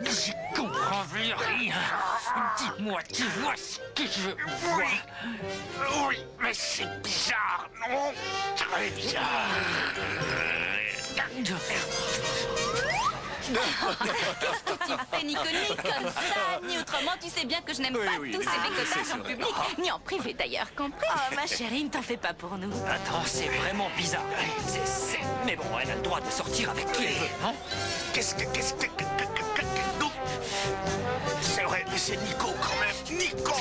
Je comprends rien. Dis-moi, tu vois ce que je vois? Oui, mais c'est bizarre, non? Très bizarre. Qu'est-ce que tu fais, Nico, ni comme ça, ni autrement? Tu sais bien que je n'aime pas tous ces décotages en public, ni en privé d'ailleurs, compris? Oh, ma chérie, ne t'en fais pas pour nous. Attends, c'est vraiment bizarre. Mais bon, elle a le droit de sortir avec qui elle veut, non? Qu'est-ce que... C'est vrai, mais c'est Nico quand même. Nico.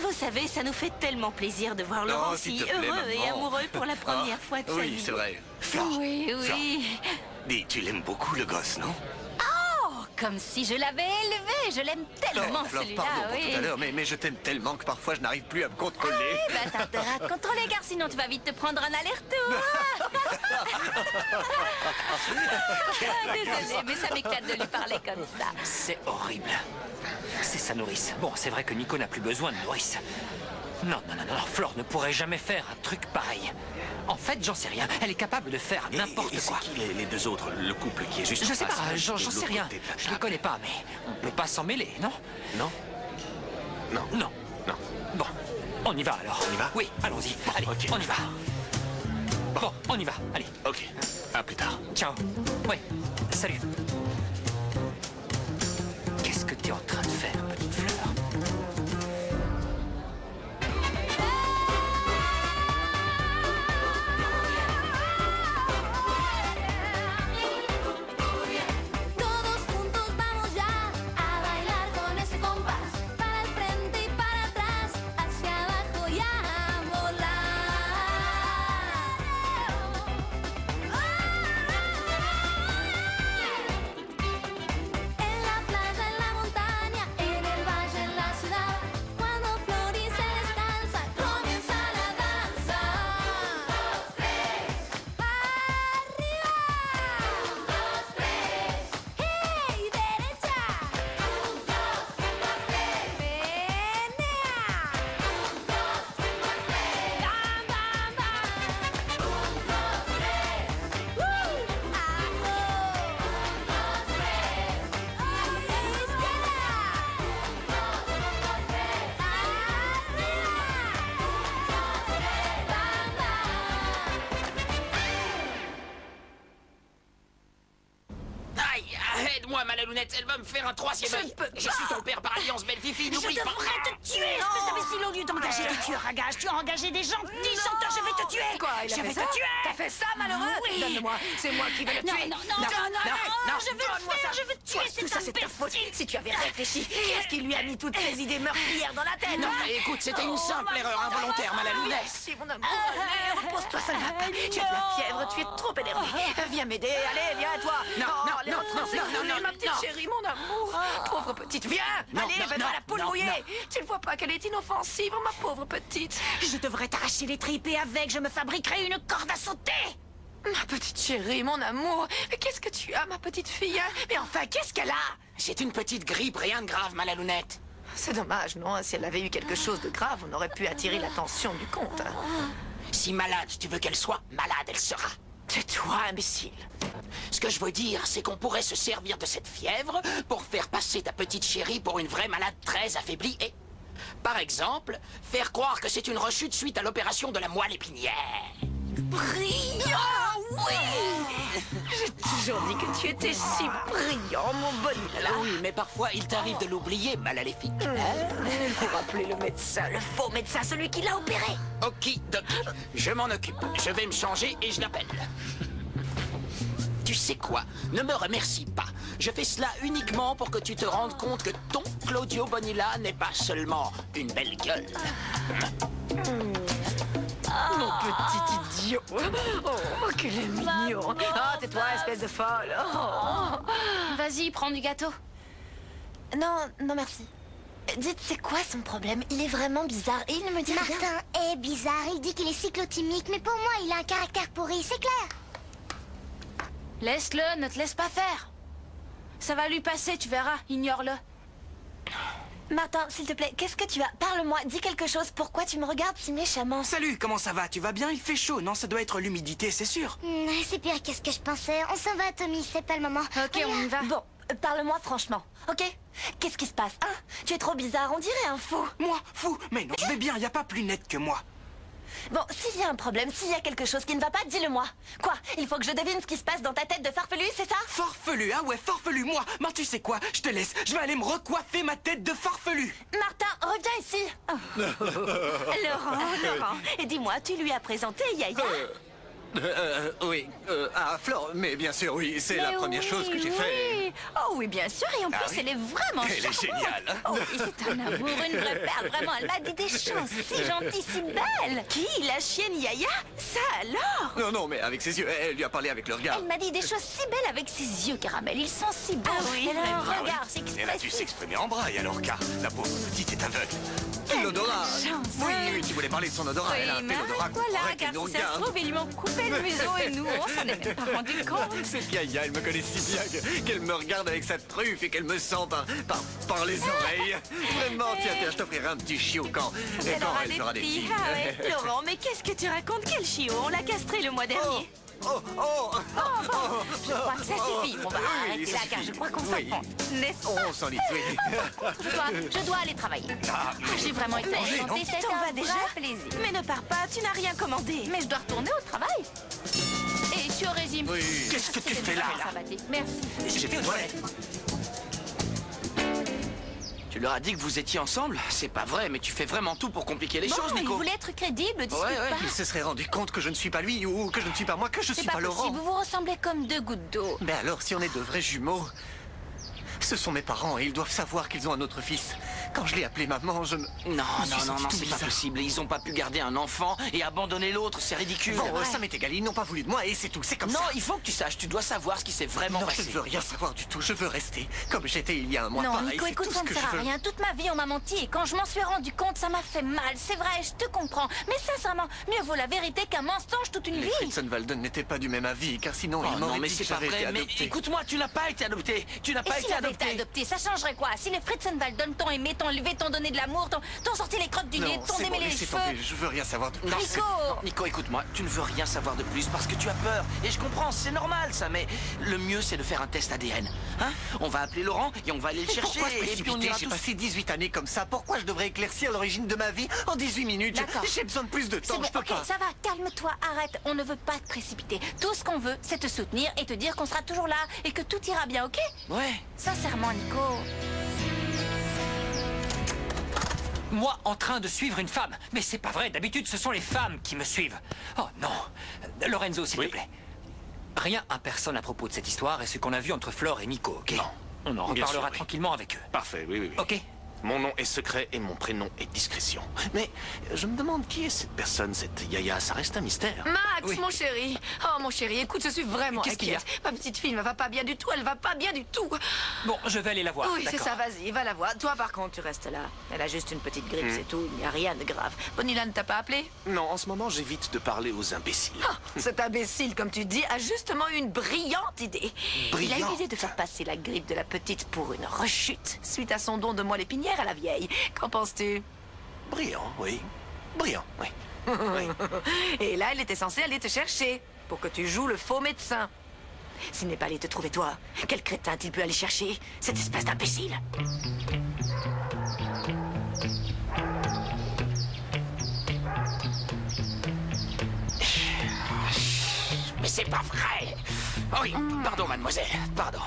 Vous savez, ça nous fait tellement plaisir de voir Laurent si heureux et amoureux pour la première fois de sa vie. Oui, c'est vrai. Oui, oui. Dis, tu l'aimes beaucoup, le gosse, non? Oh, comme si je l'avais élevé. Je l'aime tellement, celui-là, pardon pour oui. tout à l'heure, mais je t'aime tellement que parfois je n'arrive plus à me contrôler. Bah, t'as intérêt à te contrôler, car sinon tu vas vite te prendre un aller-retour. Désolée, mais ça m'éclate de lui parler comme ça. C'est horrible. C'est sa nourrice. Bon, c'est vrai que Nico n'a plus besoin de nourrice. Non, Flore ne pourrait jamais faire un truc pareil. En fait, j'en sais rien. Elle est capable de faire n'importe quoi. C'est qui les deux autres, le couple qui est juste Je en sais face, pas, j'en sais rien. Je les connais pas, mais on peut pas s'en mêler, non? Non? Non. Bon, on y va alors. On y va? Oui, allons-y. Allez, ok. on y va. Bon, on y va. Allez. Ok, à plus tard. Ciao. Oui, salut. Qu'est-ce que tu es en train de faire, petite fleur? Aide-moi, Malalounette, elle va me faire un troisième œil. Je suis ton père par alliance, belle fifi, n'oublie pas. Je devrais te tuer, espèce d'imbécile, au lieu d'engager des tueurs à gages. Tu as engagé des gentils chanteurs, je vais te tuer. Quoi, il a Je fait vais ça? te tuer. T'as fait ça, malheureux? Oui. Donne-le-moi, c'est moi qui vais le tuer. Non, je vais le faire, je vais te tuer, Tout ça, c'est ta faute. Si tu avais réfléchi, qu'est-ce qui lui a mis toutes ces idées meurtrières dans la tête? Non, écoute, c'était une simple erreur involontaire, Malalounette. Merci, mon amour. Allez, repose-toi, ça ne va pas. Tu as de la fièvre, tu es trop énervé. Viens m'aider, allez, viens, toi. Non, ma petite chérie, mon amour. Pauvre petite, viens. Allez, va dans la poule mouillée. Tu ne vois pas qu'elle est inoffensive, ma pauvre petite. Je devrais t'arracher les tripes et avec, je me fabriquerai une corde à sauter. Ma petite chérie, mon amour. Mais qu'est-ce que tu as, ma petite fille? Mais enfin, qu'est-ce qu'elle a? C'est une petite grippe, rien de grave, Malalounette. C'est dommage, non? Si elle avait eu quelque chose de grave, on aurait pu attirer l'attention du comte. Si malade tu veux qu'elle soit, malade elle sera. Tais-toi, imbécile. Ce que je veux dire, c'est qu'on pourrait se servir de cette fièvre pour faire passer ta petite chérie pour une vraie malade très affaiblie et, par exemple, faire croire que c'est une rechute suite à l'opération de la moelle épinière. Brillant, oui! J'ai toujours dit que tu étais si brillant, mon Bonilla. Oui, mais parfois il t'arrive de l'oublier, maléfique. Il faut rappeler le médecin, le faux médecin, celui qui l'a opéré. Okidoki, je m'en occupe. Je vais me changer et je l'appelle. Tu sais quoi? Ne me remercie pas. Je fais cela uniquement pour que tu te rendes compte que ton Claudio Bonilla n'est pas seulement une belle gueule. Mon petit idiot. Oh, qu'il est mignon. Ah, tais-toi, espèce de folle. Oh. Vas-y, prends du gâteau. Non, non merci. Dites, c'est quoi son problème? Il est vraiment bizarre et il ne me dit rien. Martin est bizarre, il dit qu'il est cyclotimique, mais pour moi, il a un caractère pourri, c'est clair. Laisse-le, ne te laisse pas faire. Ça va lui passer, tu verras, ignore-le. Martin, s'il te plaît, qu'est-ce que tu as? Parle-moi, dis quelque chose. Pourquoi tu me regardes si méchamment? Salut, comment ça va? Tu vas bien? Il fait chaud, non? Ça doit être l'humidité, c'est sûr. C'est pire qu'est-ce que je pensais. On s'en va, Tommy, c'est pas le moment. Ok, on y va. Bon, parle-moi franchement, ok? Qu'est-ce qui se passe, hein? Tu es trop bizarre, on dirait un fou. Moi? Fou? Mais non, je vais bien, y a pas plus net que moi. Bon, s'il y a un problème, s'il y a quelque chose qui ne va pas, dis-le-moi. Quoi? Il faut que je devine ce qui se passe dans ta tête de farfelu, c'est ça? Farfelu, ah ouais, farfelu, moi. Mais tu sais quoi? Je te laisse, je vais aller me recoiffer ma tête de farfelu. Martin, reviens ici. Laurent, et dis-moi, tu lui as présenté Yaya? Oui, Flore, mais bien sûr, oui, c'est la première chose que j'ai fait. Oh oui, bien sûr, et en plus, elle est vraiment Elle est charmante. géniale. Oh oui, c'est un amour, une vraie perle, vraiment, elle m'a dit des choses si gentilles, si belles. Qui? La chienne Yaya? Ça alors? Non, mais avec ses yeux, elle lui a parlé avec le regard. Elle m'a dit des choses si belles avec ses yeux caramel, ils sont si beaux. Ah oui, elle a un vraiment. regard si Elle a dû expressif. s'exprimer en braille alors, car la pauvre petite est aveugle. L'odorat. chance, Oui, hein. oui, tu voulais parler de son odorat. Elle a un Oui, tel mais odorat qu'on voilà, croirait car qu'elle nous si ça se regarde. trouve, ils lui ont coupé le museau et nous, on s'en est même pas rendu compte. Cette Yaya, elle me connaît si bien qu'elle me regarde avec sa truffe et qu'elle me sent par les oreilles. Vraiment, tiens, je t'offrirai un petit chiot quand elle fera des petits. Ah ouais. Laurent, mais qu'est-ce que tu racontes? Quel chiot? On l'a castré le mois dernier. Je crois que ça suffit. On va Oui, arrêter ça là, car suffit. je crois qu'on Oui. s'enfonce. N'est-ce pas? On s'en dit, oui. Je dois aller travailler. J'ai vraiment été enchantée. Tu C'était t'en vas un déjà? vrai plaisir. Mais ne pars pas, tu n'as rien commandé. Mais je dois retourner au travail. Et tu es au régime. Oui. Qu'est-ce que tu C'était fais là? très sympathique. Merci. J'étais aux toilettes. Tu leur as dit que vous étiez ensemble? C'est pas vrai, mais tu fais vraiment tout pour compliquer les choses, Bon, il Nico. voulait être crédible, dispute Ouais. pas. Il se serait rendu compte que je ne suis pas lui ou que je ne suis pas moi, que je C'est suis pas pas Laurent. possible, vous vous ressemblez comme deux gouttes d'eau. Mais alors, si on est de vrais jumeaux, ce sont mes parents et ils doivent savoir qu'ils ont un autre fils. Quand je l'ai appelé maman, je me... Non, je me suis non, senti tout c'est pas bizarre. possible. Ils ont pas pu garder un enfant et abandonner l'autre, c'est ridicule. Bon, ça m'est égal, ils n'ont pas voulu de moi et c'est tout, c'est comme Non, ça. il faut que tu saches, tu dois savoir ce qui s'est vraiment Non, je passé. ne veux rien savoir du tout, je veux rester comme j'étais il y a un mois. Non, pareil, Nico, c'est écoute, tout ça ce ne que sert je à veux. rien. Toute ma vie, on m'a menti. Et quand je m'en suis rendu compte, ça m'a fait mal. C'est vrai, je te comprends. Mais sincèrement, mieux vaut la vérité qu'un mensonge toute une Les vie. Fritzenwalden n'étaient pas du même avis, car sinon Oh ils m'auraient non, mais dit c'est que pas j'avais été vrai. Mais adopté. écoute-moi, tu n'as pas été adopté. Tu n'as Et pas s'il été avait été adopté. adopté, ça changerait quoi? Si les Fritzenwalden t'ont aimé, t'ont élevé, t'ont donné de l'amour, t'ont sorti les crottes du nez, Non, t'ont c'est bon, démêlé les laissez cheveux. tomber, je veux rien savoir de plus. Non, Nico Nico, écoute-moi, tu ne veux rien savoir de plus parce que tu as peur. Et je comprends, c'est normal ça, mais le mieux c'est de faire un test ADN. Hein? On va appeler Laurent et on va aller le chercher. Pourquoi se Et puis on précipiter? ira J'ai tous. passé 18 années comme ça. Pourquoi je devrais éclaircir l'origine de ma vie en 18 minutes? D'accord. J'ai besoin de plus de C'est temps, bon, je peux ok, pas. ça va, calme-toi, arrête. On ne veut pas te précipiter. Tout ce qu'on veut, c'est te soutenir et te dire qu'on sera toujours là et que tout ira bien, ok? Ouais. Sincèrement, Nico. Moi, en train de suivre une femme. Mais c'est pas vrai, d'habitude, ce sont les femmes qui me suivent. Oh non. Lorenzo, s'il te plaît. Rien impersonne à propos de cette histoire et ce qu'on a vu entre Flore et Nico, ok? Non. On en Bien reparlera sûr, oui. tranquillement avec eux. Parfait, oui. Ok? Mon nom est secret et mon prénom est discrétion. Mais je me demande qui est cette personne, cette Yaya. Ça reste un mystère. Max, Oui. mon chéri. Oh, mon chéri, écoute, je suis vraiment Qu'est-ce qu'il y a? inquiète. Ma petite fille ne va pas bien du tout, elle va pas bien du tout. Bon, je vais aller la voir. Oui, c'est d'accord. ça, vas-y, va la voir. Toi, par contre, tu restes là. Elle a juste une petite grippe, c'est tout, il n'y a rien de grave. Bonilla ne t'a pas appelé? Non, en ce moment, j'évite de parler aux imbéciles. Ah, cet imbécile, comme tu dis, a justement eu une brillante idée. Il a eu Brillante. l'idée de faire passer la grippe de la petite pour une rechute, suite à son don de moelle épinière à la vieille. Qu'en penses-tu? Brillant, oui. Brillant, oui. Oui. Et là, elle était censée aller te chercher pour que tu joues le faux médecin. S'il n'est pas allé te trouver toi, quel crétin il peut aller chercher? Cette espèce d'imbécile. Mais c'est pas vrai. Oh oui, pardon, mademoiselle, pardon.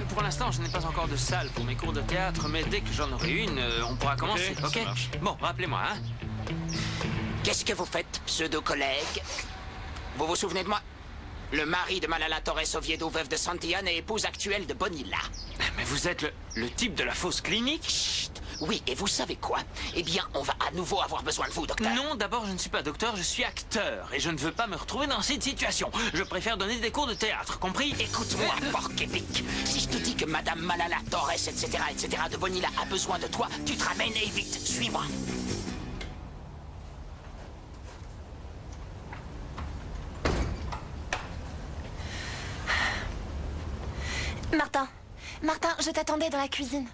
Pour l'instant, je n'ai pas encore de salle pour mes cours de théâtre, mais dès que j'en aurai une, on pourra commencer, ça ok? marche. Bon, rappelez-moi, hein? Qu'est-ce que vous faites, pseudo-collègue? Vous vous souvenez de moi? Le mari de Malala Torres Oviedo, veuve de Santillane et épouse actuelle de Bonilla. Mais vous êtes le type de la fausse clinique? Chut. Oui, et vous savez quoi? Eh bien, on va à nouveau avoir besoin de vous, docteur. Non, d'abord, je ne suis pas docteur, je suis acteur. Et je ne veux pas me retrouver dans cette situation. Je préfère donner des cours de théâtre, compris? Écoute-moi, porc-épic. Si je te dis que Madame Malala Torres, etc., de Bonilla a besoin de toi, tu te ramènes et vite. Suis-moi. Martin, je t'attendais dans la cuisine.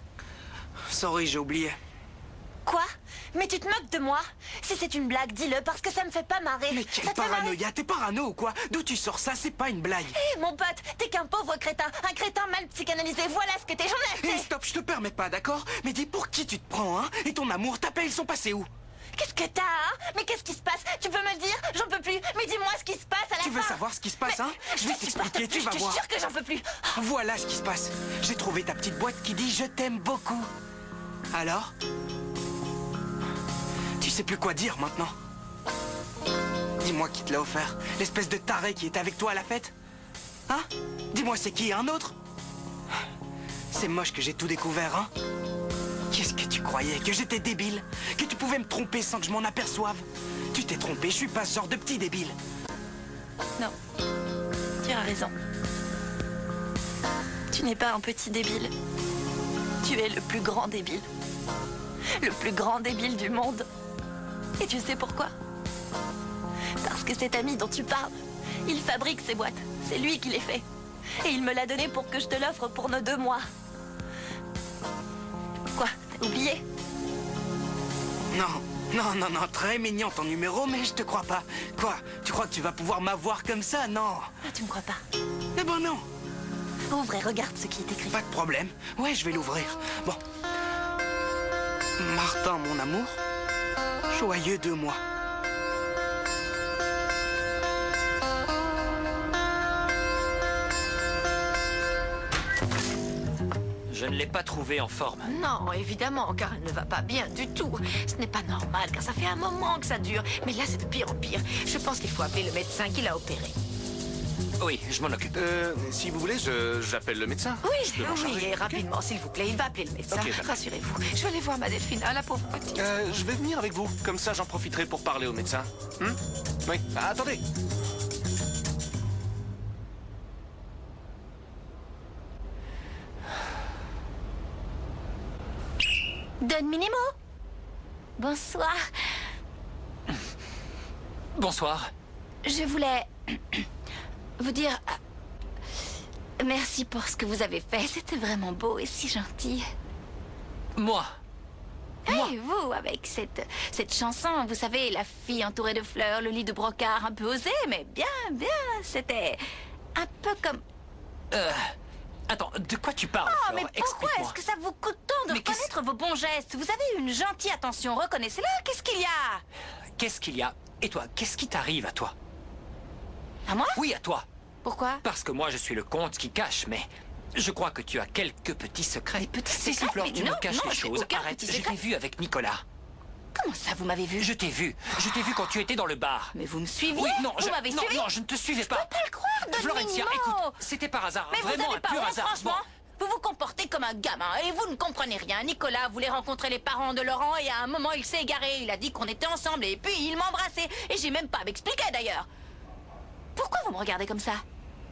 Sorry, j'ai oublié. Quoi? Mais tu te moques de moi? Si c'est une blague, dis-le, parce que ça me fait pas marrer. Mais quelle paranoïa! T'es parano ou quoi? D'où tu sors ça? C'est pas une blague. Hé, mon pote, t'es qu'un pauvre crétin. Un crétin mal psychanalysé, voilà ce que t'es, j'en ai assez. Hé, stop, je te permets pas, d'accord? Mais dis pour qui tu te prends, hein? Et ton amour, ta paix, ils sont passés où? Qu'est-ce que t'as, hein? Mais qu'est-ce qui se passe? Tu peux me le dire? J'en peux plus. Mais dis-moi ce qui se passe à la fin. Tu veux savoir ce qui se passe, hein? Je vais t'expliquer, tu vas voir. Je te jure que j'en peux plus. Voilà ce qui se passe. J'ai trouvé ta petite boîte qui dit « Je t'aime beaucoup ». Alors? Tu sais plus quoi dire maintenant. Dis-moi qui te l'a offert. L'espèce de taré qui était avec toi à la fête? Hein? Dis-moi c'est qui, un autre? C'est moche que j'ai tout découvert, hein? Qu'est-ce que tu croyais? Que j'étais débile? Que tu pouvais me tromper sans que je m'en aperçoive? Tu t'es trompé, je suis pas ce genre de petit débile. Non, tu as raison. Tu n'es pas un petit débile. Tu es le plus grand débile. Le plus grand débile du monde. Et tu sais pourquoi? Parce que cet ami dont tu parles, il fabrique ces boîtes. C'est lui qui les fait. Et il me l'a donné pour que je te l'offre pour nos 2 mois. Quoi? T'as oublié? Non, très mignon ton numéro, mais je te crois pas. Quoi? Tu crois que tu vas pouvoir m'avoir comme ça? Non. Ah, tu me crois pas? Eh ben non. Ouvre et regarde ce qui est écrit. Pas de problème. Ouais, je vais l'ouvrir. Bon. Martin, mon amour, joyeux 2 mois. Je ne l'ai pas trouvée en forme. Non, évidemment, car elle ne va pas bien du tout. Ce n'est pas normal, car ça fait un moment que ça dure. Mais là, c'est de pire en pire. Je pense qu'il faut appeler le médecin qui l'a opéré. Oui, je m'en occupe. Si vous voulez, j'appelle le médecin. Oui, Je peux m'en charger. et rapidement, s'il vous plaît. Il va appeler le médecin. Ok, d'accord. Rassurez-vous. Je vais aller voir ma Delphina, la pauvre petite. Je vais venir avec vous. Comme ça, j'en profiterai pour parler au médecin. Oui. Ah, attendez. Don Minimo. Bonsoir. Bonsoir. Je voulais vous dire merci pour ce que vous avez fait. C'était vraiment beau et si gentil. Moi? Et vous, avec cette chanson, vous savez, la fille entourée de fleurs, le lit de brocart un peu osé, mais bien. C'était un peu comme... Attends, de quoi tu parles, Oh, Flore? mais pourquoi est-ce que ça vous coûte tant de reconnaître vos bons gestes? Vous avez une gentille attention, reconnaissez-la. Qu'est-ce qu'il y a? Qu'est-ce qu'il y a? Et toi, qu'est-ce qui t'arrive à toi? À moi? Oui, à toi. Pourquoi? Parce que moi, je suis le comte qui cache, mais je crois que tu as quelques petits secrets. Des petits Si, secrets? Flore, Mais tu non, me caches non, les j'ai choses. aucun Arrête, petit je secret. t'ai vu avec Nicolas. Comment ça, vous m'avez vu? Je t'ai vu quand tu étais dans le bar. Mais vous me suiviez? Oui, non, vous m'avez suivi? non, je ne te suivais pas. Je peux pas le croire, Don Florencia, Minimo. écoute, c'était par hasard, Mais vous vraiment avez un pas pur honte, hasard. franchement? Vous vous comportez comme un gamin et vous ne comprenez rien. Nicolas voulait rencontrer les parents de Laurent et à un moment il s'est égaré. Il a dit qu'on était ensemble et puis il m'embrassait. Et j'ai même pas à m'expliquer d'ailleurs. Pourquoi vous me regardez comme ça?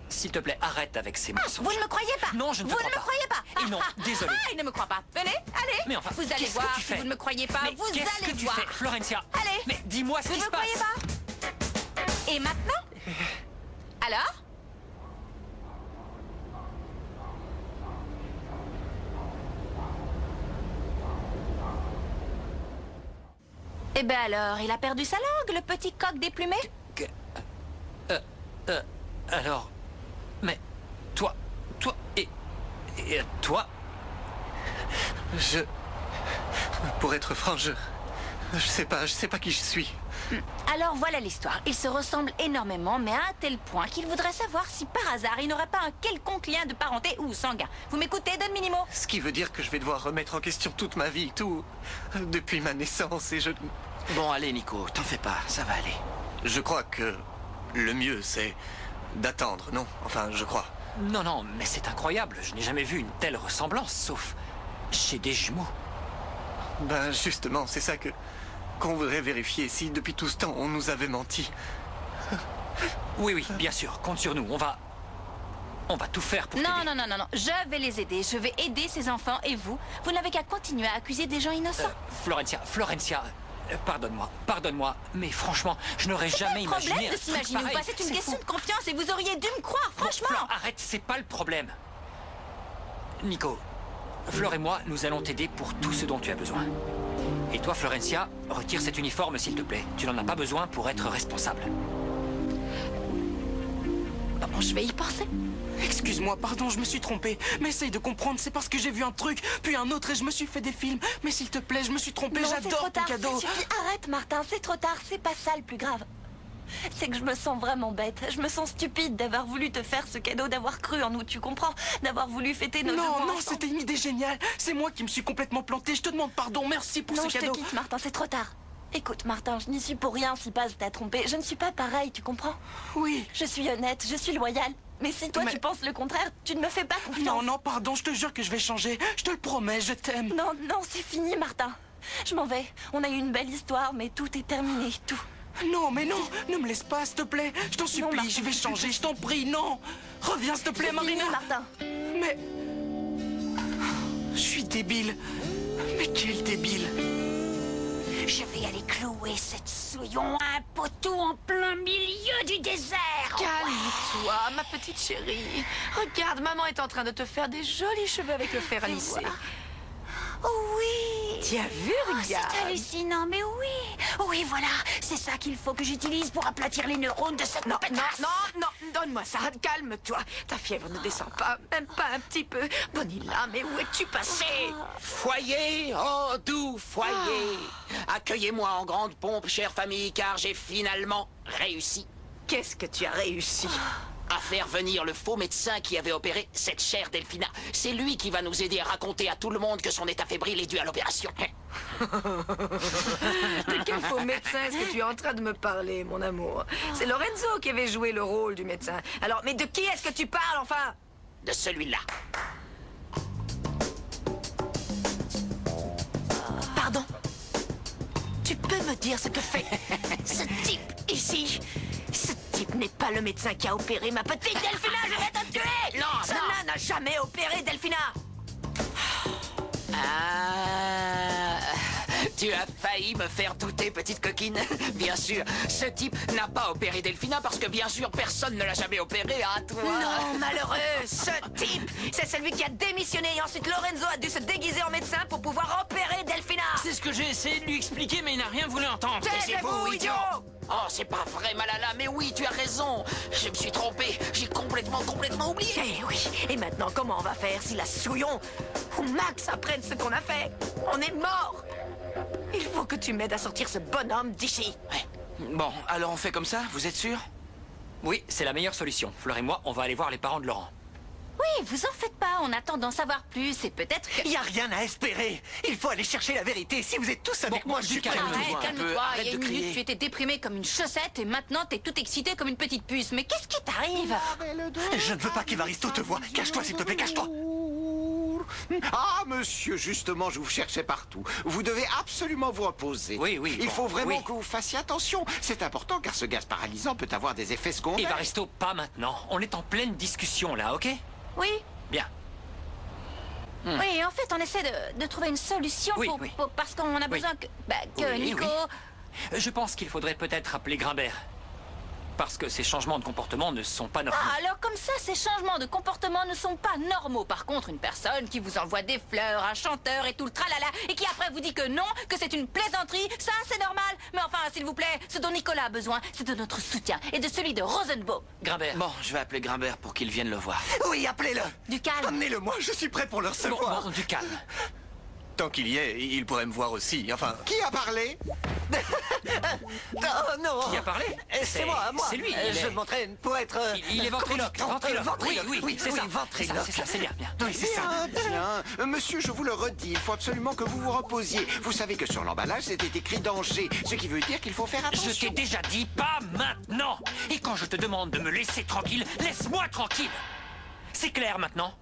S'il te plaît, arrête avec ces mensonges. Vous ne me croyez pas? Non, je ne te Vous crois ne pas. me croyez pas? Et non, désolé. Ah, il ne me croit pas. Venez, allez. Mais enfin, vous allez qu'est-ce voir que tu si fais? vous ne me croyez pas. Mais Vous qu'est-ce allez que tu voir. fais, Florencia? Allez. Mais dis-moi ce Vous qui ne se me croyez passe. pas? Et maintenant? Alors? Eh ben alors, il a perdu sa langue, le petit coq déplumé? Alors, mais toi et toi, Pour être franc, je sais pas qui je suis. Alors voilà l'histoire. Ils se ressemblent énormément, mais à un tel point qu'il voudrait savoir si par hasard il n'aurait pas un quelconque lien de parenté ou sanguin. Vous m'écoutez, Don Minimo? Ce qui veut dire que je vais devoir remettre en question toute ma vie, tout, depuis ma naissance, et je... Bon, allez, Nico, t'en fais pas, ça va aller. Je crois que le mieux, c'est d'attendre, non? Enfin, je crois. Non, mais c'est incroyable. Je n'ai jamais vu une telle ressemblance, sauf chez des jumeaux. Ben, justement, c'est ça qu'on voudrait vérifier, si depuis tout ce temps, on nous avait menti. Oui, bien sûr, compte sur nous. On va tout faire pour Non, t'aider. non. Je vais les aider. Je vais aider ces enfants et vous n'avez qu'à continuer à accuser des gens innocents. Florencia, pardonne-moi, mais franchement, je n'aurais jamais imaginé problème un de truc s'imaginer ou pareil. pas. C'est une question fou. de confiance et vous auriez dû me croire, Bon, franchement. Flore, arrête, c'est pas le problème. Nico, Flore et moi, nous allons t'aider pour tout ce dont tu as besoin. Et toi, Florencia, retire cet uniforme, s'il te plaît. Tu n'en as pas besoin pour être responsable. Bon, je vais y penser. Excuse-moi, pardon, je me suis trompé. Mais essaye de comprendre, c'est parce que j'ai vu un truc, puis un autre et je me suis fait des films. Mais s'il te plaît, je me suis trompé, j'adore ton cadeau. Ça suffit. Arrête, Martin, c'est trop tard, c'est pas ça le plus grave. C'est que je me sens vraiment bête. Je me sens stupide d'avoir voulu te faire ce cadeau, d'avoir cru en nous, tu comprends? D'avoir voulu fêter nos devoirs Non, ensemble. c'était une idée géniale. C'est moi qui me suis complètement planté. Je te demande pardon, merci pour ce cadeau. Non, je te quitte, Martin, c'est trop tard. Écoute, Martin, je n'y suis pour rien si Paz t'a trompé. Je ne suis pas pareil, tu comprends? Oui. Je suis honnête, je suis loyale. Mais si toi tu penses le contraire, tu ne me fais pas confiance. Non, non, pardon, je te jure que je vais changer. Je te le promets, je t'aime. Non, non, c'est fini, Martin. Je m'en vais. On a eu une belle histoire, mais tout est terminé, tout. Non, mais non, ne me laisse pas, s'il te plaît. Je t'en supplie, je vais changer, je t'en prie, non. Reviens, s'il te plaît, Marina. Fini, Martin. Mais... Je suis débile. Mais quel débile. Je vais aller clouer cette souillon à un poteau en plein milieu du désert. Calme-toi, ma petite chérie. Regarde, maman est en train de te faire des jolis cheveux avec le fer à lisser. Oh oui. Tu as vu, regarde. C'est hallucinant, mais oui. Oui, voilà. C'est ça qu'il faut que j'utilise pour aplatir les neurones de cette pétasse. Non, donne-moi ça. Calme-toi. Ta fièvre ne descend pas, même pas un petit peu. Bonilla, mais où es-tu passé? Foyer, oh doux foyer. Accueillez-moi en grande pompe, chère famille, car j'ai finalement réussi. Qu'est-ce que tu as réussi? À faire venir le faux médecin qui avait opéré cette chère Delphina. C'est lui qui va nous aider à raconter à tout le monde que son état fébrile est dû à l'opération. De quel faux médecin est-ce que tu es en train de me parler, mon amour? C'est Lorenzo qui avait joué le rôle du médecin. Alors, mais de qui est-ce que tu parles, enfin? De celui-là. Pardon? Tu peux me dire ce que fait ce type ici? Ce type n'est pas le médecin qui a opéré ma petite Delphina, je vais te tuer! Non, Ce nain n'a jamais opéré Delphina! Ah, tu as failli me faire douter, petite coquine. Bien sûr, ce type n'a pas opéré Delphina parce que bien sûr, personne ne l'a jamais opéré, hein, toi? Non, malheureux! Ce type, c'est celui qui a démissionné et ensuite Lorenzo a dû se déguiser en médecin pour pouvoir opérer Delphina! C'est ce que j'ai essayé de lui expliquer, mais il n'a rien voulu entendre. Taisez-vous, idiot! Oh, c'est pas vrai, Malala, mais oui, tu as raison. Je me suis trompé. J'ai complètement oublié. Eh oui, et maintenant, comment on va faire si la Souillon ou Max apprennent ce qu'on a fait? On est mort! Il faut que tu m'aides à sortir ce bonhomme d'ici. Ouais. Bon, alors on fait comme ça, vous êtes sûr? Oui, c'est la meilleure solution. Fleur et moi, on va aller voir les parents de Laurent. Oui, vous en faites pas, on attend d'en savoir plus et peut-être que... Il n'y a rien à espérer. Il faut aller chercher la vérité. Si vous êtes tous avec moi, je suis prêt. Calme-toi, il y a une minute, tu étais déprimé comme une chaussette et maintenant t'es tout excité comme une petite puce. Mais qu'est-ce qui t'arrive? Je ne veux pas qu'Évaristo te voie. Cache-toi, s'il te plaît, cache-toi. Ah, monsieur, justement, je vous cherchais partout. Vous devez absolument vous reposer. Oui. Il faut vraiment que vous fassiez attention. C'est important car ce gaz paralysant peut avoir des effets secondaires. Évaristo, pas maintenant. On est en pleine discussion là, ok? Oui. Bien. Oui, en fait, on essaie de trouver une solution parce qu'on a besoin que Nico... Je pense qu'il faudrait peut-être appeler Grimbert. Parce que ces changements de comportement ne sont pas normaux. Ah, alors comme ça, ces changements de comportement ne sont pas normaux. Par contre, une personne qui vous envoie des fleurs, un chanteur et tout le tralala, et qui après vous dit que non, que c'est une plaisanterie, ça c'est normal. Mais enfin, s'il vous plaît, ce dont Nicolas a besoin, c'est de notre soutien et de celui de Rosenbaum. Grimbert. Bon, je vais appeler Grimbert pour qu'il vienne le voir. Oui, appelez-le. Du calme. Amenez-le moi, je suis prêt pour le recevoir. Bon, du calme. Tant qu'il y est, il pourrait me voir aussi, enfin... Qui a parlé? Oh non. Qui a parlé? C'est moi. C'est lui. Je m'entraîne pour être... Il est ventriloque. Oui, c'est ça. ventriloque. C'est ça, c'est bien. Oui, c'est ça. Bien. Monsieur, je vous le redis, il faut absolument que vous vous reposiez. Vous savez que sur l'emballage, c'était écrit danger, ce qui veut dire qu'il faut faire attention. Je t'ai déjà dit pas maintenant. Et quand je te demande de me laisser tranquille, laisse-moi tranquille. C'est clair maintenant?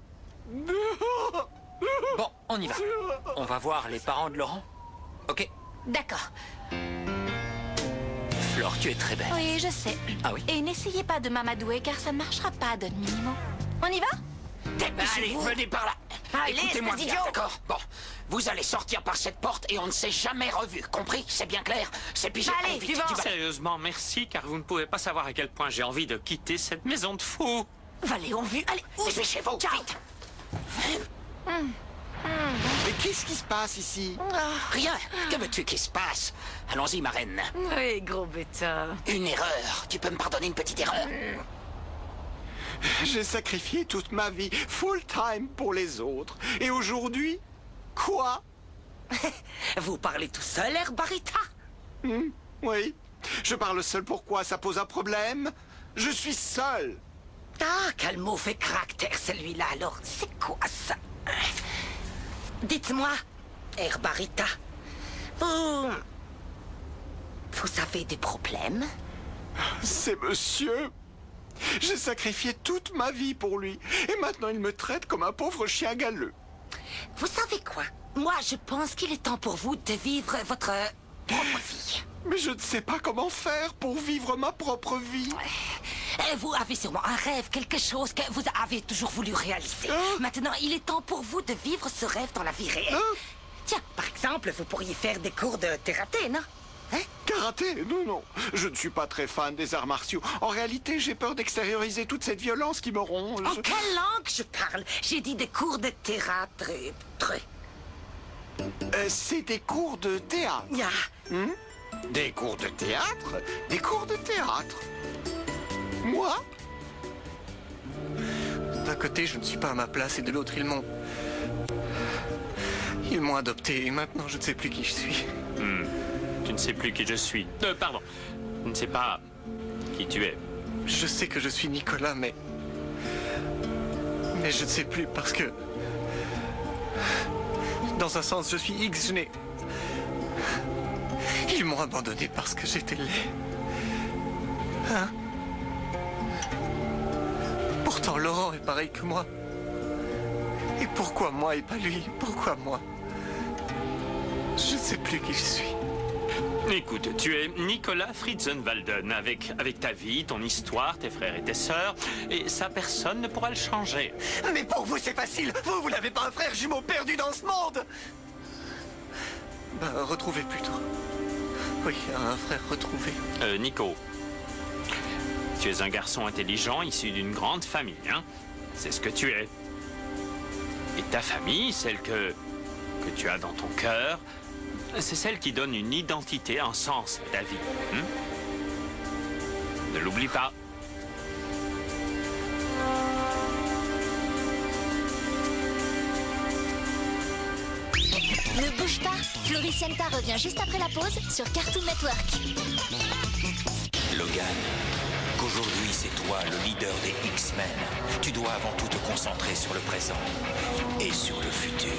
Bon, on y va. On va voir les parents de Laurent. Ok? D'accord. Flore, tu es très belle. Oui, je sais. Ah oui? Et n'essayez pas de m'amadouer car ça ne marchera pas, Don Minimo. On y va? Allez, venez par là. Allez, écoutez-moi espèce bien, d'idiot. d'accord? Bon, vous allez sortir par cette porte et on ne s'est jamais revu, compris? C'est bien clair? C'est pigé. Allez, vite, suivant. tu vas- Sérieusement, merci, car vous ne pouvez pas savoir à quel point j'ai envie de quitter cette maison de fous. Allez, on vit. Allez, Dépêchez-vous, vite. Mais qu'est-ce qui se passe ici? Rien. Que veux-tu qu'il se passe? Allons-y, ma reine. Oui, gros bêta. Une erreur. Tu peux me pardonner une petite erreur? J'ai sacrifié toute ma vie, full time pour les autres. Et aujourd'hui, quoi? Vous parlez tout seul, Herbarita? Oui. Je parle seul, pourquoi? Ça pose un problème? Je suis seul. Ah, quel mauvais caractère celui-là, alors. C'est quoi ça? Dites-moi, Herbarita, vous avez des problèmes? C'est monsieur. J'ai sacrifié toute ma vie pour lui. Et maintenant, il me traite comme un pauvre chien galeux. Vous savez quoi? Moi, je pense qu'il est temps pour vous de vivre votre propre vie. Mais je ne sais pas comment faire pour vivre ma propre vie. Vous avez sûrement un rêve, quelque chose que vous avez toujours voulu réaliser. Maintenant, il est temps pour vous de vivre ce rêve dans la vie réelle. Tiens, par exemple, vous pourriez faire des cours de karaté, non? Hein? Karaté? Non, non. Je ne suis pas très fan des arts martiaux. En réalité, j'ai peur d'extérioriser toute cette violence qui me ronge. En quelle langue je parle? J'ai dit des cours de théâtre. C'est des cours de théâtre. Des cours de théâtre? Des cours de théâtre? Moi? D'un côté, je ne suis pas à ma place et de l'autre, ils m'ont adopté et maintenant, je ne sais plus qui je suis. Tu ne sais plus qui je suis. Pardon. Tu ne sais pas qui tu es. Je sais que je suis Nicolas, mais je ne sais plus parce que... Dans un sens, je suis X, Ils m'ont abandonné parce que j'étais laid. Hein? Pourtant, Laurent est pareil que moi. Et pourquoi moi et pas lui? Pourquoi moi? Je ne sais plus qui je suis. Écoute, tu es Nicolas Fritzenwalden, avec ta vie, ton histoire, tes frères et tes sœurs, et ça, personne ne pourra le changer. Mais pour vous, c'est facile. Vous n'avez pas un frère jumeau perdu dans ce monde. Retrouvez plutôt. Oui, un frère retrouvé. Nico, tu es un garçon intelligent, issu d'une grande famille, hein? C'est ce que tu es. Et ta famille, celle que tu as dans ton cœur, c'est celle qui donne une identité, un sens à ta vie. Ne l'oublie pas. Ne bouge pas, Floricienta revient juste après la pause sur Cartoon Network. Logan, qu'aujourd'hui c'est toi le leader des X-Men. Tu dois avant tout te concentrer sur le présent et sur le futur.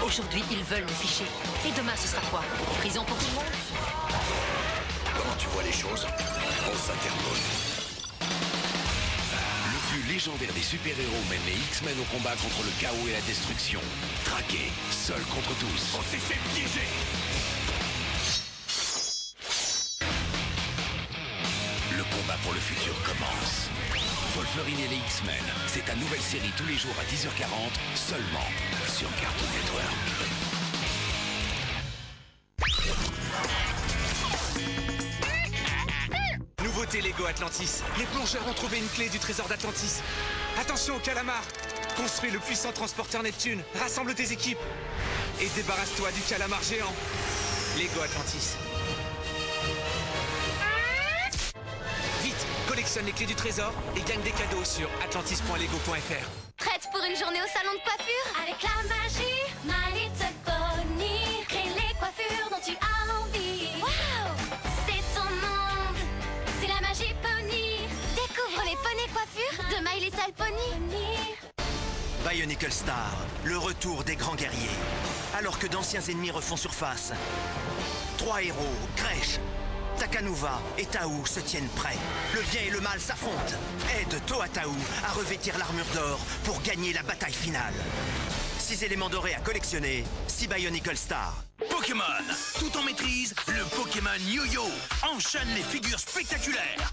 Aujourd'hui, ils veulent me ficher. Et demain, ce sera quoi? Prison pour tout le monde? Comment tu vois les choses? On s'interpose. Le plus légendaire des super-héros mène les X-Men au combat contre le chaos et la destruction. Traqués, seuls contre tous. On s'est fait piéger! Le combat pour le futur commence. Wolverine et les X-Men, c'est ta nouvelle série tous les jours à 10h40, seulement sur Cartoon Network. Nouveauté Lego Atlantis. Les plongeurs ont trouvé une clé du trésor d'Atlantis. Attention aux calamars. Construis le puissant transporteur Neptune. Rassemble tes équipes. Et débarrasse-toi du calamar géant. Lego Atlantis. Vite, collectionne les clés du trésor et gagne des cadeaux sur atlantis.lego.fr. Prête pour une journée au salon de coiffure? Avec la magie My Little Pony, crée les coiffures dont tu as envie. Wow! C'est ton monde, c'est la magie Pony. Découvre les poneys coiffures de My Little Pony. Bionicle Star, le retour des grands guerriers. Alors que d'anciens ennemis refont surface, 3 héros, Crèche, Takanuva et Taou se tiennent prêts. Le bien et le mal s'affrontent. Aide Toa Taou à revêtir l'armure d'or pour gagner la bataille finale. 6 éléments dorés à collectionner, 6 Bionicle Star. Pokémon, tout en maîtrise, le Pokémon Yo-Yo enchaîne les figures spectaculaires.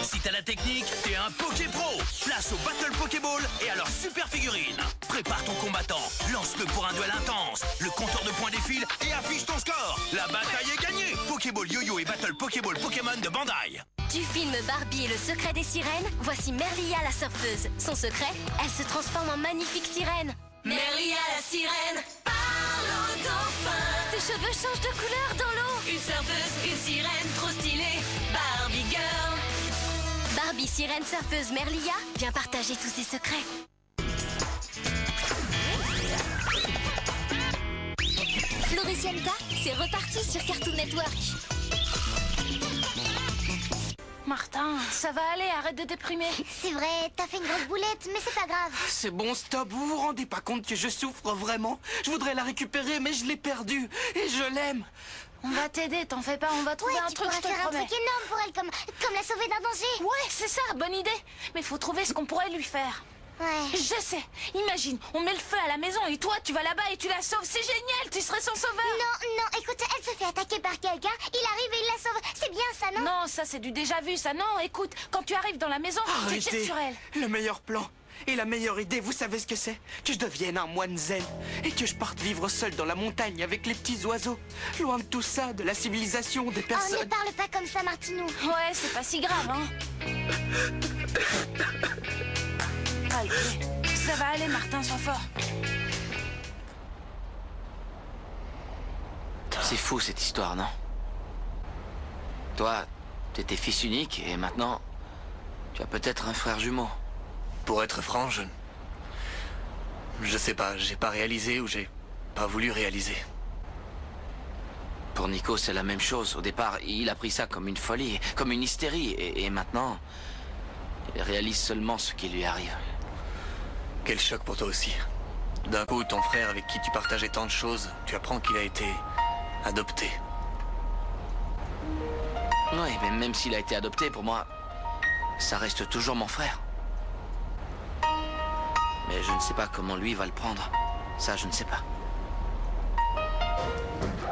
Si t'as la technique, t'es un Poké Pro. Place au Battle Pokéball et à leur super figurine. Prépare ton combattant, lance-le pour un duel intense. Le compteur de points défile et affiche ton score. La bataille est gagnée. Pokéball Yo-Yo et Battle Pokéball Pokémon de Bandai. Du film Barbie et le secret des sirènes, voici Merlia la surfeuse. Son secret, elle se transforme en magnifique sirène. Merlia la sirène parle au dauphin. Ses cheveux changent de couleur dans l'eau. Une surfeuse, une sirène trop stylée, Barbie Girl. Barbie sirène surfeuse Merlia vient partager tous ses secrets. Floricienta, c'est reparti sur Cartoon Network. Martin, ça va aller, arrête de déprimer. C'est vrai, t'as fait une grosse boulette, mais c'est pas grave. C'est bon, stop, vous vous rendez pas compte que je souffre vraiment? Je voudrais la récupérer, mais je l'ai perdue. Et je l'aime. On va t'aider, t'en fais pas, on va trouver un truc, je te faire un promets. truc énorme pour elle, comme la sauver d'un danger. Ouais, c'est ça, bonne idée. Mais faut trouver ce qu'on pourrait lui faire. Ouais. Je sais. Imagine, on met le feu à la maison et toi, tu vas là-bas et tu la sauves. C'est génial, tu serais son sauveur. Non, écoute, elle se fait attaquer par quelqu'un, il arrive et il la sauve. C'est bien ça, non? Non, ça c'est du déjà vu, ça. Non, écoute, quand tu arrives dans la maison, tu te jettes Arrêtez. sur elle. Le meilleur plan et la meilleure idée, vous savez ce que c'est? Que je devienne un moine zen et que je parte vivre seul dans la montagne avec les petits oiseaux. Loin de tout ça, de la civilisation, des Oh, personnes. ne parle pas comme ça, Martinou. Ouais, c'est pas si grave, hein. Allez, ça va aller, Martin, sois fort. C'est fou cette histoire, non? Toi, t'étais fils unique et maintenant, tu as peut-être un frère jumeau. Pour être franc, je sais pas, j'ai pas réalisé ou j'ai pas voulu réaliser. Pour Nico, c'est la même chose. Au départ, il a pris ça comme une folie, comme une hystérie. Et maintenant, il réalise seulement ce qui lui arrive. Quel choc pour toi aussi. D'un coup, ton frère avec qui tu partageais tant de choses, tu apprends qu'il a été adopté. Oui, mais même s'il a été adopté, pour moi, ça reste toujours mon frère. Mais je ne sais pas comment lui va le prendre. Ça, je ne sais pas.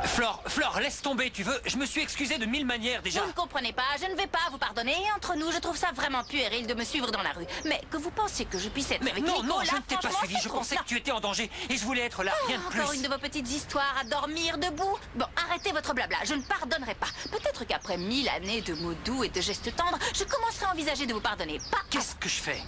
Flore, laisse tomber, tu veux? Je me suis excusé de 1000 manières déjà. Vous ne comprenez pas, je ne vais pas vous pardonner. Et entre nous, je trouve ça vraiment puéril de me suivre dans la rue. Mais que vous pensiez que je puisse être avec Non, Nico, non, là, je ne t'ai pas franchement, suivi. c'est Je trop. pensais Non. que tu étais en danger et je voulais être là, rien de plus. Encore une de vos petites histoires à dormir debout. Bon, arrêtez votre blabla, je ne pardonnerai pas. Peut-être qu'après 1000 années de mots doux et de gestes tendres, je commencerai à envisager de vous pardonner. Pas. Qu'est-ce que je fais?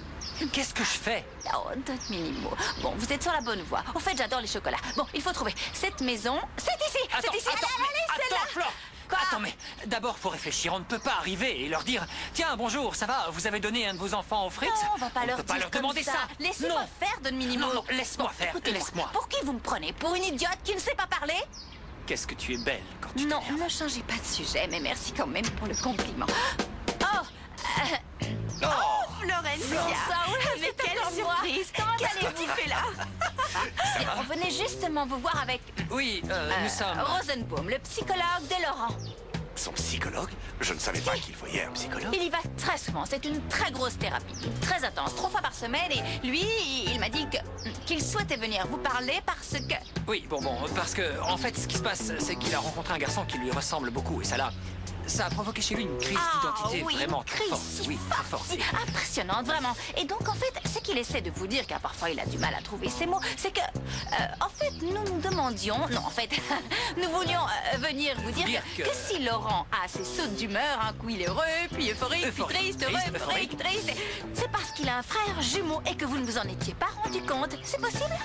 Qu'est-ce que je fais? Oh, d'autres mini-mots. Bon, vous êtes sur la bonne voie. Au fait, j'adore les chocolats. Bon, il faut trouver cette maison. C'est ici. Attends, c'est ici. attends, Allez, c'est là. Flore. Quoi? Attends, mais d'abord, faut réfléchir. On ne peut pas arriver et leur dire tiens, bonjour, ça va? Vous avez donné un de vos enfants aux frites? Non, on va pas leur peut pas dire leur comme demander ça. Laissez-moi Non. faire, donne mini-mots. Non, laisse-moi faire. Écoutez-moi. Laisse-moi. Pour qui vous me prenez? Pour une idiote qui ne sait pas parler? Qu'est-ce que tu es belle quand tu Non, t'énerves. ne changez pas de sujet, mais merci quand même pour le compliment. Florencia, mais quelle surprise! Comment allez-vous fait là? On venait justement vous voir avec Oui, nous sommes... Rosenbaum, le psychologue de Laurent. Son psychologue? Je ne savais pas qu'il voyait un psychologue. Il y va très souvent, c'est une très grosse thérapie, très intense, 3 fois par semaine, et lui, il m'a dit qu'il souhaitait venir vous parler parce que... Oui, bon, parce que, en fait, ce qui se passe, c'est qu'il a rencontré un garçon qui lui ressemble beaucoup, et ça a provoqué chez lui une crise d'identité oui, vraiment une très crise forte. si Oui, très forte. si impressionnante, vraiment. Et donc, en fait, ce qu'il essaie de vous dire, car parfois il a du mal à trouver ses mots, c'est que, en fait, nous demandions... Non, en fait, nous voulions venir vous dire que si Laurent a ses sautes d'humeur, un coup il est heureux, puis euphorique, puis triste, heureux, euphorique, triste, c'est parce qu'il a un frère jumeau et que vous ne vous en étiez pas rendu compte. C'est possible?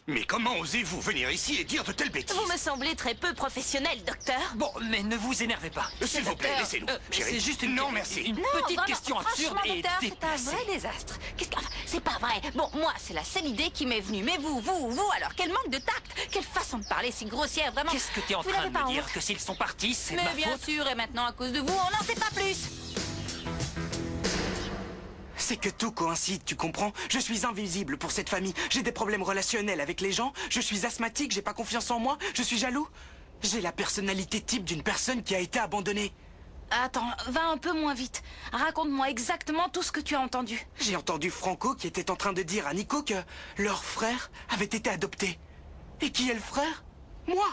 Mais comment osez-vous venir ici et dire de telles bêtises? Vous me semblez très peu professionnel, docteur. Bon, mais ne vous énervez pas. S'il vous plaît, laissez-nous. C'est juste une... Non, merci. Une Non, petite vraiment, question absurde franchement, et docteur, c'est un déplacée. vrai désastre. C'est pas vrai. Bon, moi, c'est la seule idée qui m'est venue. Mais vous, alors, quel manque de tact. Quelle façon de parler si grossière, vraiment. Qu'est-ce que tu es en Vous train n'avez de pas me dire? honte? Que s'ils sont partis, c'est Mais ma bien faute? sûr, et maintenant, à cause de vous, on n'en sait pas plus. C'est que tout coïncide, tu comprends? Je suis invisible pour cette famille. J'ai des problèmes relationnels avec les gens. Je suis asthmatique, j'ai pas confiance en moi. Je suis jaloux. J'ai la personnalité type d'une personne qui a été abandonnée. Attends, va un peu moins vite. Raconte-moi exactement tout ce que tu as entendu. J'ai entendu Franco qui était en train de dire à Nico que leur frère avait été adopté. Et qui est le frère? Moi.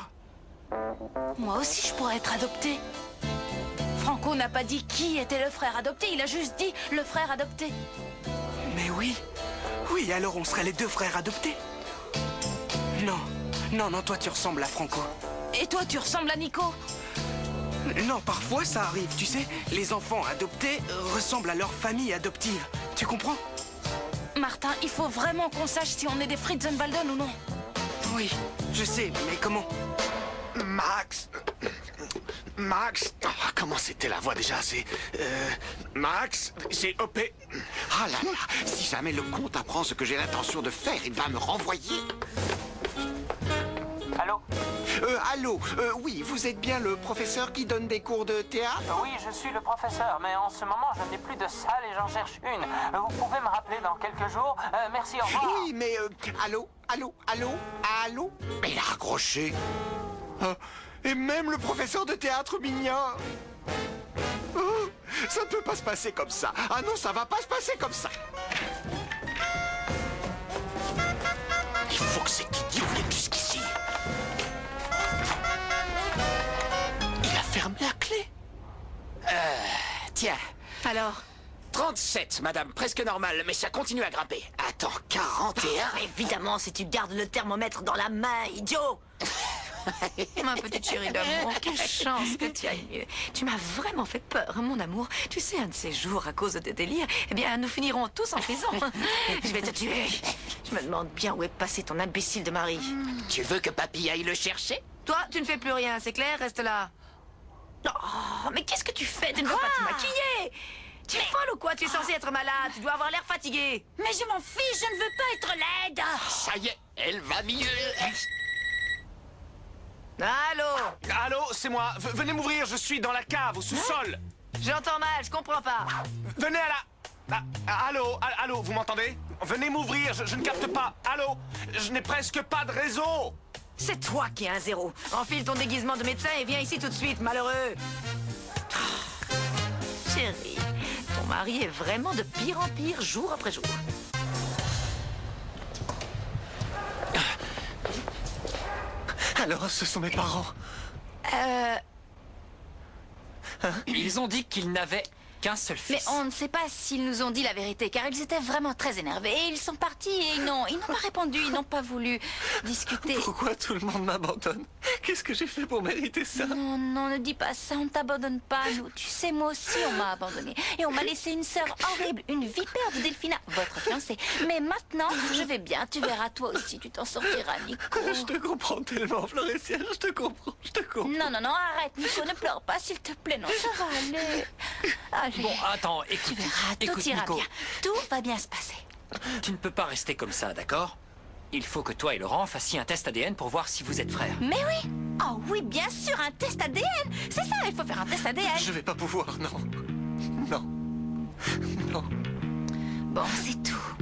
Moi aussi, je pourrais être adoptée. Franco n'a pas dit qui était le frère adopté, il a juste dit le frère adopté. Mais oui. Oui, alors on serait les 2 frères adoptés. Non, toi tu ressembles à Franco. Et toi, tu ressembles à Nico. Non, parfois ça arrive, tu sais. Les enfants adoptés ressemblent à leur famille adoptive. Tu comprends? Martin, il faut vraiment qu'on sache si on est des Fritzenwalden ou non. Oui, je sais, mais comment? Max. Max. Oh, comment c'était la voix déjà? C'est. Max, c'est OP. Ah là là, si jamais le comte apprend ce que j'ai l'intention de faire, il va me renvoyer. Allô? Allô, oui, vous êtes bien le professeur qui donne des cours de théâtre? Oui, je suis le professeur, mais en ce moment, je n'ai plus de salle et j'en cherche une. Vous pouvez me rappeler dans quelques jours? Merci, au revoir. Oui, mais allô? Mais il a raccroché. Et même le professeur de théâtre m'ignore. Oh, ça ne peut pas se passer comme ça. Ah non, ça va pas se passer comme ça. Il faut que cet idiot vienne jusqu'ici. Il a fermé la clé. Tiens. Alors? 37, madame, presque normal, mais ça continue à grimper. Attends, 41? Évidemment, si tu gardes le thermomètre dans la main, idiot. Ma petite chérie d'amour, quelle chance que tu ailles mieux. Tu m'as vraiment fait peur, mon amour. Tu sais, un de ces jours, à cause de tes délires, eh bien, nous finirons tous en prison. Je vais te tuer. Je me demande bien où est passé ton imbécile de mari. Tu veux que papy aille le chercher? Toi, tu ne fais plus rien, c'est clair? Reste là. Oh, mais qu'est-ce que tu fais? Tu ne veux pas te maquiller? Tu es folle ou quoi? Tu es censée être malade. Tu dois avoir l'air fatigué. Mais je m'en fiche, je ne veux pas être laide. Ça y est, elle va mieux. Allô? Allô, c'est moi. Venez m'ouvrir, je suis dans la cave, au sous-sol. J'entends mal, je comprends pas. Venez à la... allô, vous m'entendez? Venez m'ouvrir, je ne capte pas. Allô? Je n'ai presque pas de réseau. C'est toi qui es un zéro. Enfile ton déguisement de médecin et viens ici tout de suite, malheureux. Chérie, ton mari est vraiment de pire en pire, jour après jour. Alors, ce sont mes parents. Ils ont dit qu'ils n'avaient qu'un seul fils. Mais on ne sait pas s'ils nous ont dit la vérité, car ils étaient vraiment très énervés. Et ils sont partis et ils n'ont pas répondu, ils n'ont pas voulu discuter. Pourquoi tout le monde m'abandonne? Qu'est-ce que j'ai fait pour mériter ça? Non, non, ne dis pas ça, on ne t'abandonne pas, nous. Tu sais, moi aussi, on m'a abandonné. Et on m'a laissé une sœur horrible, une vipère de Delphina, votre fiancée. Mais maintenant, je vais bien, tu verras, toi aussi, tu t'en sortiras, Nico. Je te comprends tellement, Florestia, je te comprends. Non, non, non, arrête, Nico, ne pleure pas, s'il te plaît, non, ça va aller. Allez. Bon, attends, écoute. Tu verras, écoute, tout ira Nico. bien. Tout va bien se passer. Tu ne peux pas rester comme ça, d'accord? Il faut que toi et Laurent fassiez un test ADN pour voir si vous êtes frères. Mais oui. Oh oui, bien sûr, un test ADN. C'est ça, il faut faire un test ADN. Je vais pas pouvoir, non. Non. Non. Bon, c'est tout.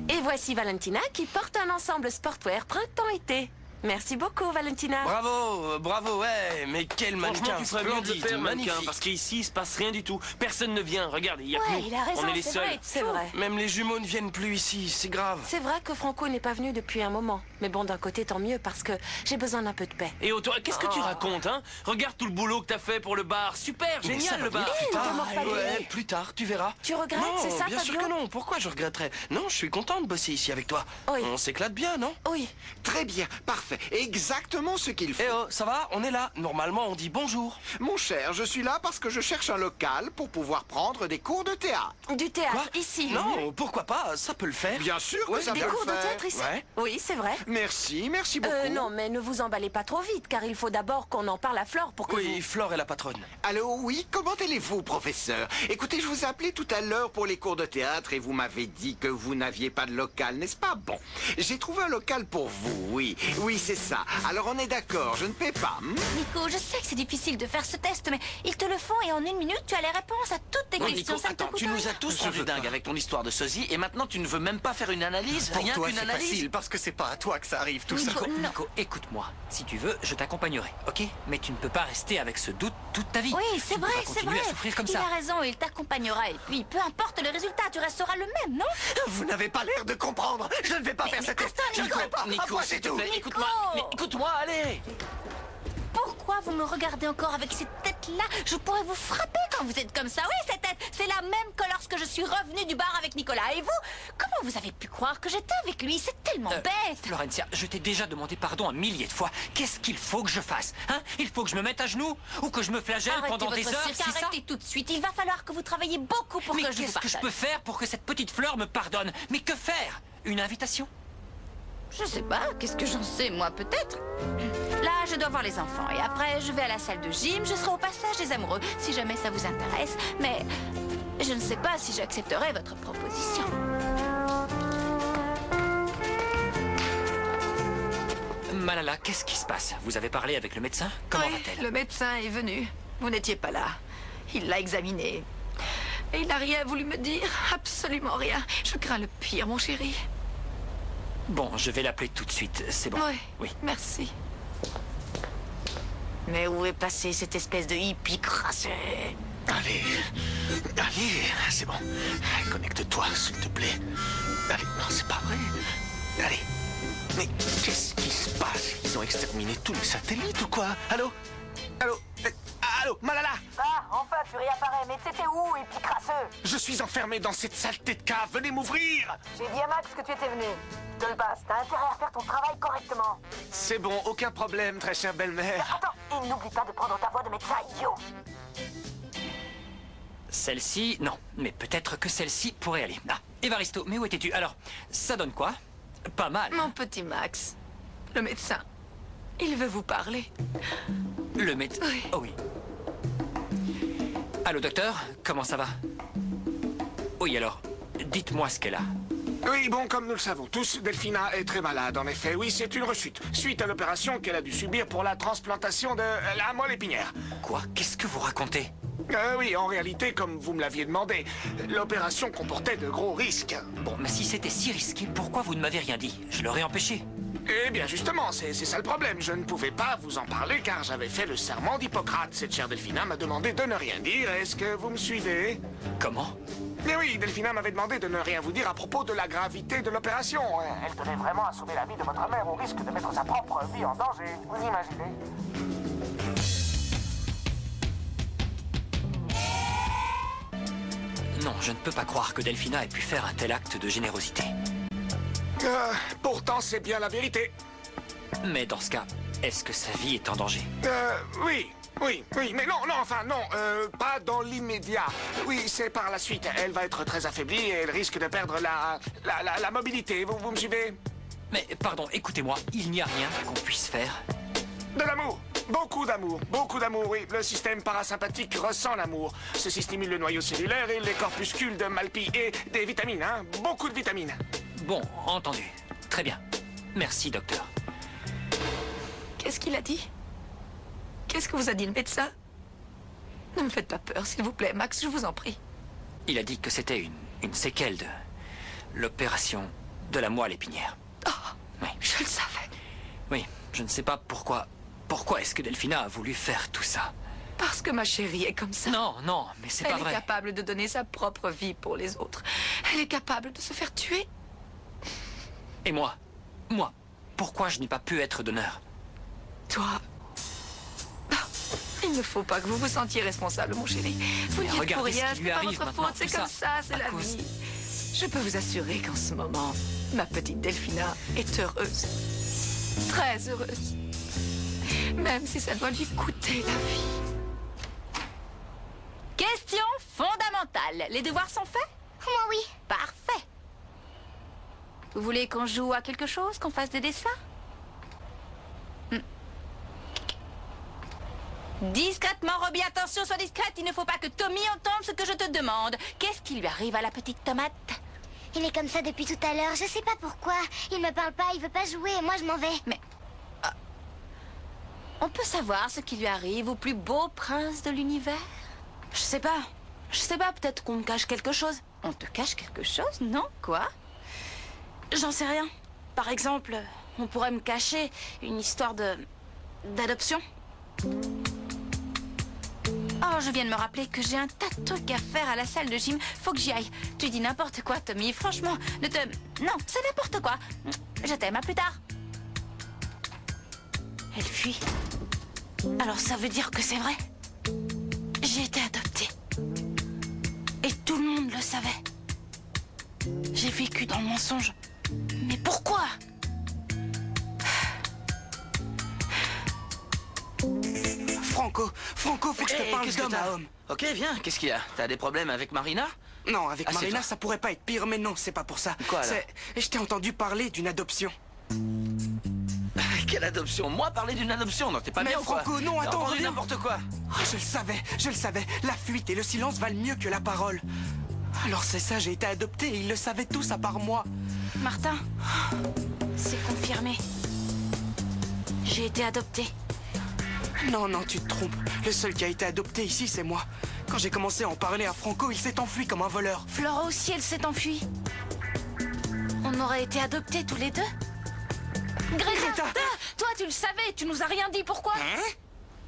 Et voici Valentina qui porte un ensemble sportwear printemps-été. Merci beaucoup, Valentina. Bravo, ouais, mais quel mannequin. Tu ferais mieux de le faire, magnifique. mannequin, parce qu'ici, il se passe rien du tout. Personne ne vient, regarde, il y a que Ouais, nous. il a raison, on est les c'est seuls. vrai, c'est vrai. Même les jumeaux ne viennent plus ici, c'est grave. C'est vrai que Franco n'est pas venu depuis un moment. Mais bon, d'un côté, tant mieux, parce que j'ai besoin d'un peu de paix. Et toi, qu'est-ce que tu racontes, hein? Regarde tout le boulot que t'as fait pour le bar. Super, Mais ça génial va le bar. plus tard. Ouais, plus tard, tu verras. Tu regrettes, Non, c'est ça, bien sûr Fabio? que non. Pourquoi je regretterais? Non, je suis content de bosser ici avec toi. Oui. On s'éclate bien, non? Oui. Très bien, parfait. Exactement ce qu'il faut. Eh oh, ça va? On est là. Normalement, on dit bonjour. Mon cher, je suis là parce que je cherche un local pour pouvoir prendre des cours de théâtre. Du théâtre, Quoi? ici. Non, pourquoi pas? Ça peut le faire. Bien sûr que ça Des peut cours le de faire. théâtre ici? Ouais. Oui, c'est vrai. Merci beaucoup. Non, mais ne vous emballez pas trop vite, car il faut d'abord qu'on en parle à Flore pour que Oui, Flore est la patronne. Allô, oui, comment allez-vous, professeur? Écoutez, je vous ai appelé tout à l'heure pour les cours de théâtre et vous m'avez dit que vous n'aviez pas de local, n'est-ce pas? Bon, j'ai trouvé un local pour vous, oui. Oui, c'est ça. Alors on est d'accord, je ne paie pas. Nico, je sais que c'est difficile de faire ce test, mais ils te le font et en 1 minute, tu as les réponses à toutes tes Non, questions. Nico, Ça ne te attends, coûte tu nous rien. as tous rendu dingue avec ton histoire de sosie et maintenant tu ne veux même pas faire une analyse? Pour Rien toi, qu'une c'est analyse? facile, parce que c'est pas à toi que ça arrive, tout ça. Nico, écoute-moi. Si tu veux, je t'accompagnerai, ok? Mais tu ne peux pas rester avec ce doute toute ta vie. Oui, c'est Tu ne peux vrai, pas c'est continuer vrai. à souffrir comme Il ça. a raison, il t'accompagnera. Et puis, peu importe le résultat, tu resteras le même, non? Vous n'avez pas l'air de comprendre. Je ne vais pas faire ce test. Je ne ferai pas. À Nico, moi, s'il c'est te tout. plaît, écoute-moi. Mais écoute-moi, allez! Pourquoi vous me regardez encore avec cette tête-là? Je pourrais vous frapper quand vous êtes comme ça. Oui, cette tête, c'est C'est la même que lorsque je suis revenue du bar avec Nicolas. Et vous, comment vous avez pu croire que j'étais avec lui? C'est tellement bête. Florencia, je t'ai déjà demandé pardon un millier de fois. Qu'est-ce qu'il faut que je fasse? Hein? Il faut que je me mette à genoux? Ou que je me flagelle pendant des heures? C'est ça? Arrêtez tout de suite. Il va falloir que vous travailliez beaucoup pour que je vous qu'est-ce que je peux faire pour que cette petite fleur me pardonne? Mais que faire? Une invitation? Je sais pas, qu'est-ce que j'en sais, moi, peut-être. Là, je dois voir les enfants. Et après, je vais à la salle de gym. Je serai au passage des amoureux, si jamais ça vous intéresse. Mais je ne sais pas si j'accepterai votre proposition. Malala, qu'est-ce qui se passe? Vous avez parlé avec le médecin? Comment va-t-elle? Le médecin est venu. Vous n'étiez pas là. Il l'a examiné. Et il n'a rien voulu me dire. Absolument rien. Je crains le pire, mon chéri. Bon, je vais l'appeler tout de suite, c'est bon. Oui, merci. Mais où est passé cette espèce de hippie crasseux? Allez, c'est bon. Connecte-toi, s'il te plaît. Allez, non, c'est pas vrai. Allez. Mais qu'est-ce qui se passe? Ils ont exterminé tous les satellites ou quoi? Allô? Allô, Malala? Ah, enfin, tu réapparais. Mais t'étais où, hippie crasseux? Je suis enfermé dans cette saleté de cave. Venez m'ouvrir! J'ai dit à Max que tu étais venu. Dolbas, t'as intérêt à faire ton travail correctement. C'est bon, aucun problème, très chère belle-mère. Attends, et n'oublie pas de prendre ta voix de médecin idiot. Celle-ci, non. Mais peut-être que celle-ci pourrait aller. Ah, Évaristo, mais où étais-tu? Alors, ça donne quoi? Pas mal. Mon petit Max, le médecin, il veut vous parler. Le médecin? Oui. Oh oui. Allô, docteur? Comment ça va? Oui, alors, dites-moi ce qu'elle a. Oui, bon, comme nous le savons tous, Delphina est très malade, en effet. Oui, c'est une rechute, suite à l'opération qu'elle a dû subir pour la transplantation de la moelle épinière. Quoi? Qu'est-ce que vous racontez? Oui, en réalité, comme vous me l'aviez demandé, l'opération comportait de gros risques. Bon, mais si c'était si risqué, pourquoi vous ne m'avez rien dit? Je l'aurais empêché. Eh bien, justement, c'est ça le problème. Je ne pouvais pas vous en parler car j'avais fait le serment d'Hippocrate. Cette chère Delphina m'a demandé de ne rien dire. Est-ce que vous me suivez? Comment? Mais oui, Delphina m'avait demandé de ne rien vous dire à propos de la gravité de l'opération. Elle tenait vraiment à sauver la vie de votre mère au risque de mettre sa propre vie en danger. Vous imaginez? Non, je ne peux pas croire que Delphina ait pu faire un tel acte de générosité. Pourtant, c'est bien la vérité. Mais dans ce cas, est-ce que sa vie est en danger? Oui, mais non, pas dans l'immédiat. Oui, c'est par la suite. Elle va être très affaiblie et elle risque de perdre la mobilité. Vous me suivez? Mais, pardon, écoutez-moi, il n'y a rien qu'on puisse faire. De l'amour. Beaucoup d'amour, oui. Le système parasympathique ressent l'amour. Ceci stimule le noyau cellulaire et les corpuscules de Malpi et des vitamines, hein. Beaucoup de vitamines. Bon, entendu. Très bien. Merci, docteur. Qu'est-ce qu'il a dit? Qu'est-ce que vous a dit le médecin? Ne me faites pas peur, s'il vous plaît, Max, je vous en prie. Il a dit que c'était une séquelle de l'opération de la moelle épinière. Oh, oui. Je le savais. Oui, je ne sais pas pourquoi. Pourquoi est-ce que Delphina a voulu faire tout ça? Parce que ma chérie est comme ça. Non, mais c'est pas vrai. Elle est capable de donner sa propre vie pour les autres. Elle est capable de se faire tuer. Et moi, pourquoi je n'ai pas pu être donneur? Toi... Il ne faut pas que vous vous sentiez responsable, mon chéri. Vous n'y êtes pour rien, c'est pas votre faute, c'est comme ça, c'est la vie. Je peux vous assurer qu'en ce moment, ma petite Delphina est heureuse. Très heureuse. Même si ça doit lui coûter la vie. Question fondamentale. Les devoirs sont faits? Moi, oui. Parfait. Vous voulez qu'on joue à quelque chose, qu'on fasse des dessins? Discrètement, Robbie, attention, sois discrète. Il ne faut pas que Tommy entende ce que je te demande. Qu'est-ce qui lui arrive à la petite tomate? Il est comme ça depuis tout à l'heure. Je sais pas pourquoi. Il me parle pas, il veut pas jouer. Moi, je m'en vais. Mais... on peut savoir ce qui lui arrive au plus beau prince de l'univers? Je sais pas, peut-être qu'on me cache quelque chose. On te cache quelque chose? Non, quoi? J'en sais rien. Par exemple, on pourrait me cacher une histoire d'adoption. Oh, je viens de me rappeler que j'ai un tas de trucs à faire à la salle de gym. Faut que j'y aille. Tu dis n'importe quoi, Tommy. Franchement, ne te... Non, c'est n'importe quoi. Je t'aime, à plus tard. Elle fuit. Alors ça veut dire que c'est vrai. J'ai été adoptée. Et monde le savait. J'ai vécu dans le mensonge. Mais pourquoi? Franco, faut que je te parle d'homme à homme. Ok, viens, qu'est-ce qu'il y a? T'as des problèmes avec Marina? Non, avec Ah, c'est Marina, toi. ça pourrait pas être pire, mais non, c'est pas pour ça. Quoi, alors? Je t'ai entendu parler d'une adoption. Quelle adoption? Moi parler d'une adoption? Non, t'es pas Mais bien ou quoi? Franco, non, T'as attends, entendu reviens. n'importe quoi. Oh, je le savais. La fuite et le silence valent mieux que la parole. Alors c'est ça, j'ai été adopté et ils le savaient tous à part moi. Martin, c'est confirmé. J'ai été adoptée. Non, tu te trompes. Le seul qui a été adopté ici, c'est moi. Quand j'ai commencé à en parler à Franco, il s'est enfui comme un voleur. Flora aussi, elle s'est enfuie. On aurait été adoptés tous les deux. Greta, toi, tu le savais, tu nous as rien dit, pourquoi?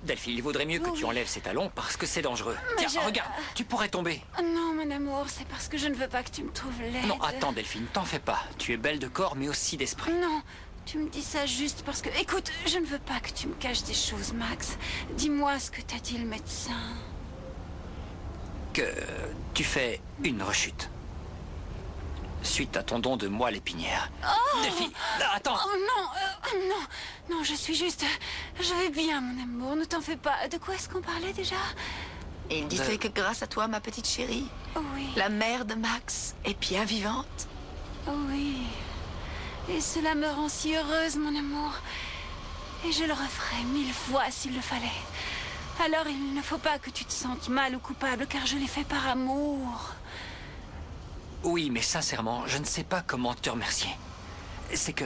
Delphine, il vaudrait mieux que tu enlèves ces talons parce que c'est dangereux. Mais Tiens, regarde, tu pourrais tomber. Non, mon amour, c'est parce que je ne veux pas que tu me trouves laide. Non, attends, Delphine, t'en fais pas. Tu es belle de corps, mais aussi d'esprit. Non, tu me dis ça juste parce que... Écoute, je ne veux pas que tu me caches des choses, Max. Dis-moi ce que t'a dit le médecin. Que tu fais une rechute. Suite à ton don de moelle épinière. Oh Delphine, attends. Oh non, non, je suis juste... Je vais bien, mon amour, ne t'en fais pas. De quoi est-ce qu'on parlait déjà? Il disait que grâce à toi, ma petite chérie, oui. la mère de Max est bien vivante. Oui. Et cela me rend si heureuse, mon amour. Et je le referai 1000 fois s'il le fallait. Alors il ne faut pas que tu te sentes mal ou coupable, car je l'ai fait par amour. Oui, mais sincèrement, je ne sais pas comment te remercier. C'est que...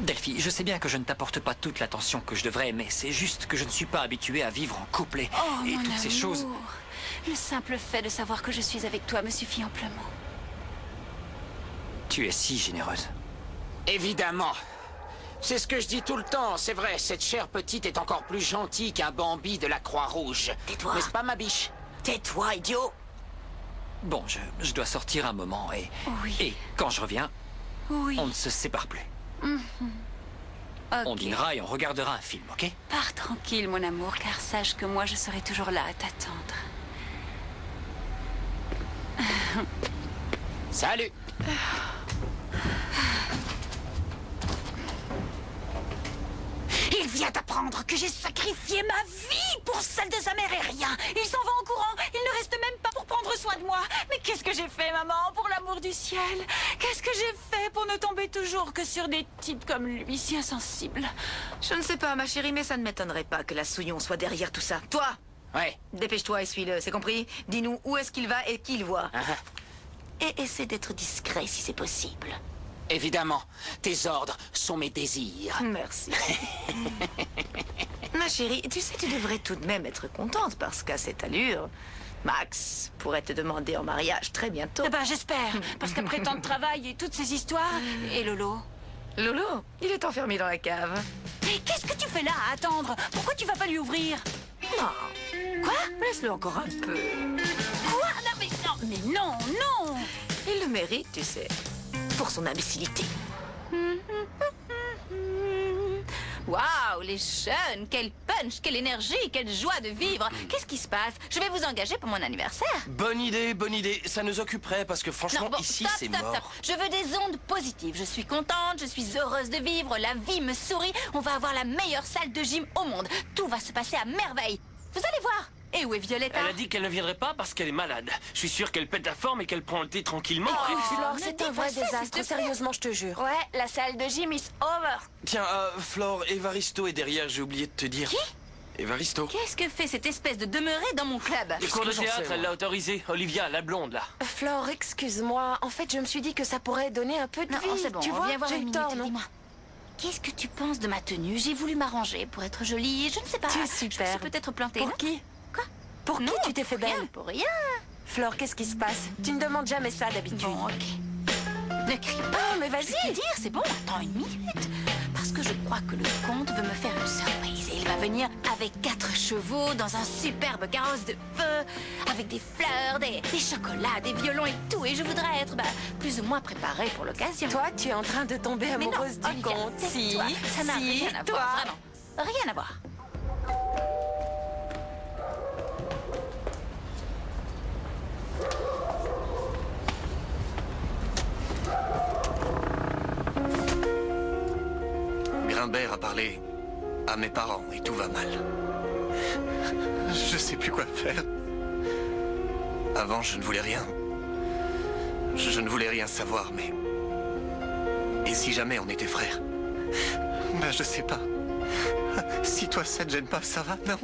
Delphine, je sais bien que je ne t'apporte pas toute l'attention que je devrais, mais c'est juste que je ne suis pas habitué à vivre en couple et mon toutes ces amour. choses... Le simple fait de savoir que je suis avec toi me suffit amplement. Tu es si généreuse. Évidemment. C'est ce que je dis tout le temps, c'est vrai, cette chère petite est encore plus gentille qu'un Bambi de la Croix-Rouge. Tais-toi. N'est-ce pas, ma biche? Tais-toi, idiot. Bon, je dois sortir un moment et quand je reviens, on ne se sépare plus. On dînera et on regardera un film, ok? Pars tranquille, mon amour, car sache que moi, je serai toujours là à t'attendre. Salut. Il vient d'apprendre que j'ai sacrifié ma vie pour celle de sa mère et rien. Il s'en va en courant. Il ne reste même pas pour prendre soin de moi. Mais qu'est-ce que j'ai fait, maman, pour l'amour du ciel? Qu'est-ce que j'ai fait pour ne tomber toujours que sur des types comme lui, si insensibles? Je ne sais pas, ma chérie, mais ça ne m'étonnerait pas que la Souillon soit derrière tout ça. Toi! Ouais. Dépêche-toi et suis-le, c'est compris? Dis-nous où est-ce qu'il va et qui il voit. Et essaie d'être discret si c'est possible. Évidemment, tes ordres sont mes désirs. Merci. Ma chérie, tu sais, tu devrais tout de même être contente parce qu'à cette allure, Max pourrait te demander en mariage très bientôt. Eh ben, j'espère. Parce qu'après tant de travail et toutes ces histoires... Et Lolo? Lolo, il est enfermé dans la cave. Mais qu'est-ce que tu fais là à attendre? Pourquoi tu vas pas lui ouvrir? Non. Quoi? Laisse-le encore un peu. Quoi? Mais non, non. Il le mérite, tu sais, pour son imbécilité. Waouh, les jeunes, quel punch, quelle énergie, quelle joie de vivre. Qu'est-ce qui se passe? Je vais vous engager pour mon anniversaire. Bonne idée. Ça nous occuperait parce que franchement, Non, bon, ici, stop, c'est stop, mort. stop. Je veux des ondes positives. Je suis contente, je suis heureuse de vivre, la vie me sourit. On va avoir la meilleure salle de gym au monde. Tout va se passer à merveille. Vous allez voir. Et où est Violetta? Elle a dit qu'elle ne viendrait pas parce qu'elle est malade. Je suis sûr qu'elle pète la forme et qu'elle prend le thé tranquillement. Flore, c'est un vrai désastre, sérieusement, je te jure. Ouais, la salle de gym is over. Tiens, Flore, Evaristo est derrière, j'ai oublié de te dire. Qui? Evaristo. Qu'est-ce que fait cette espèce de demeuré dans mon club? Les cours de théâtre, elle l'a autorisé. Olivia, la blonde, là. Flore, excuse-moi. En fait, je me suis dit que ça pourrait donner un peu de Non, vie. c'est bon, tu on vois, vient voir j'ai une eu tort, minute, non? dis-moi. Qu'est-ce que tu penses de ma tenue? J'ai voulu m'arranger pour être jolie, je ne sais pas. Tu es super. Je me suis peut-être plantée. Pour qui? Quoi? Pour qui tu t'es fait belle? Pour rien. Flore, qu'est-ce qui se passe? Tu ne demandes jamais ça d'habitude. Bon, ok. Ne crie pas. Oh, mais vas-y. Je vais te dire, c'est bon, attends une minute. Parce que je crois que le comte veut me faire une surprise. Et il va venir avec 4 chevaux dans un superbe carrosse de feu, avec des fleurs, des chocolats, des violons et tout. Et je voudrais être plus ou moins préparée pour l'occasion. Toi, tu es en train de tomber Mais non, amoureuse du Olivia, comte. Si, tais-toi. Ça n'a si, rien à toi. voir, vraiment. Rien à voir. Humbert a parlé à mes parents et tout va mal. Je sais plus quoi faire. Avant, je ne voulais rien. Je ne voulais rien savoir, mais... Et si jamais on était frères? Ben, je sais pas. Si toi, ça te gêne pas, ça va, non?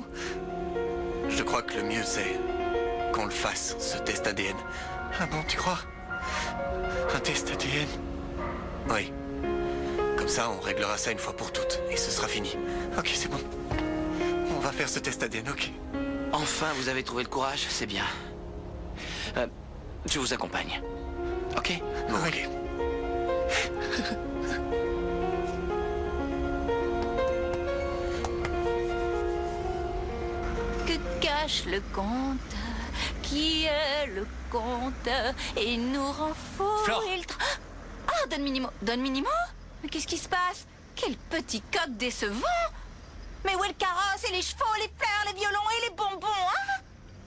Je crois que le mieux, c'est qu'on le fasse, ce test ADN. Ah bon, tu crois? Un test ADN? Oui. Comme ça, on réglera ça une fois pour toutes, et ce sera fini. Ok, c'est bon. On va faire ce test ADN, ok? Enfin, vous avez trouvé le courage, c'est bien. Je vous accompagne. Ok? Bon, ok. Que cache le conte? Qui est le conte? Et il nous rend fous. Flore. Ah, Don Minimo. Don Minimo? Mais qu'est-ce qui se passe? Quel petit coq décevant! Mais où est le carrosse et les chevaux, les fleurs, les violons et les bonbons, hein?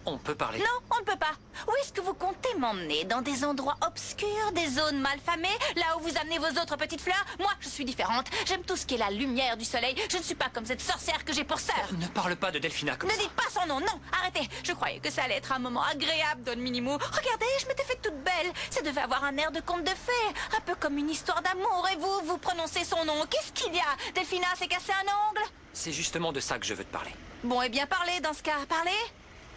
On peut parler. Non, on ne peut pas. Où est-ce que vous comptez m'emmener? Dans des endroits obscurs, des zones malfamées, là où vous amenez vos autres petites fleurs? Moi, je suis différente. J'aime tout ce qui est la lumière du soleil. Je ne suis pas comme cette sorcière que j'ai pour sœur. Ne parle pas de Delphina comme ça. Ne dites pas son nom, non. Arrêtez. Je croyais que ça allait être un moment agréable, Don Minimo. Regardez, je m'étais faite toute belle. Ça devait avoir un air de conte de fées. Un peu comme une histoire d'amour. Et vous, vous prononcez son nom. Qu'est-ce qu'il y a? Delphina s'est cassé un ongle? C'est justement de ça que je veux te parler. Bon, eh bien, parlez dans ce cas. Parlez.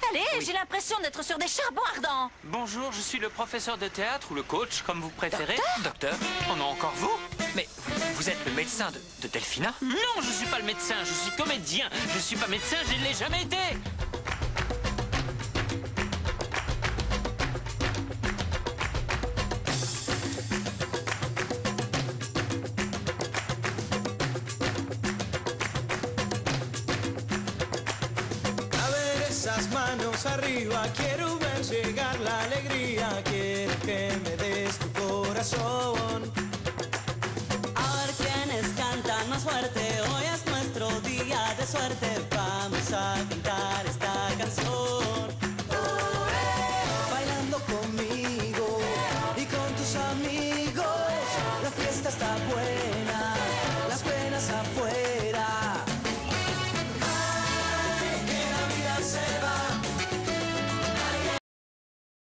Allez, j'ai l'impression d'être sur des charbons ardents. Bonjour, je suis le professeur de théâtre ou le coach, comme vous préférez. Docteur? On a encore vous? Mais vous êtes le médecin de Delphina? Non, je suis pas le médecin, je suis comédien. Je suis pas médecin, je ne l'ai jamais été. Manos arriba, quiero ver llegar la alegría, quiero que me des tu corazón. A ver quiénes cantan más fuerte, hoy es nuestro día de suerte, vamos a cantar.